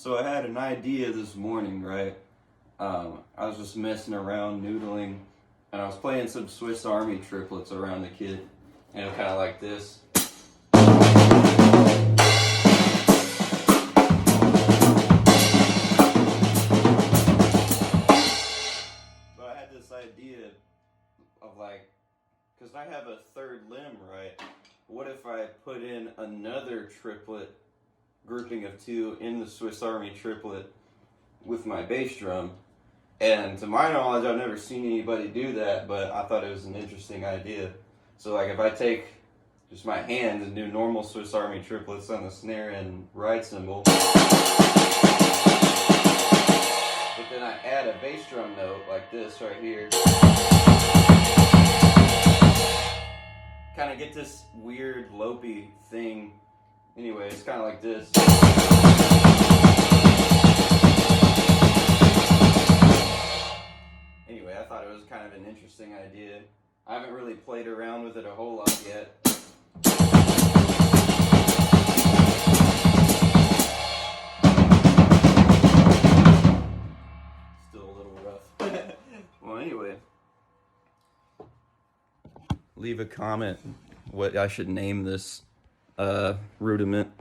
So I had an idea this morning, right? I was just messing around, noodling, and I was playing some Swiss Army triplets around the kid, and it was kind of like this. But I had this idea of like, because I have a third limb, right? What if I put in another triplet grouping of two in the Swiss Army triplet with my bass drum? And to my knowledge, I've never seen anybody do that, but I thought it was an interesting idea. So like if I take just my hands and do normal Swiss Army triplets on the snare and ride cymbal, but then I add a bass drum note like this right here, kind of get this weird lopey thing. Anyway, it's kind of like this. Anyway, I thought it was kind of an interesting idea. I haven't really played around with it a whole lot yet. Still a little rough. Well, anyway. Leave a comment what I should name this rudiment.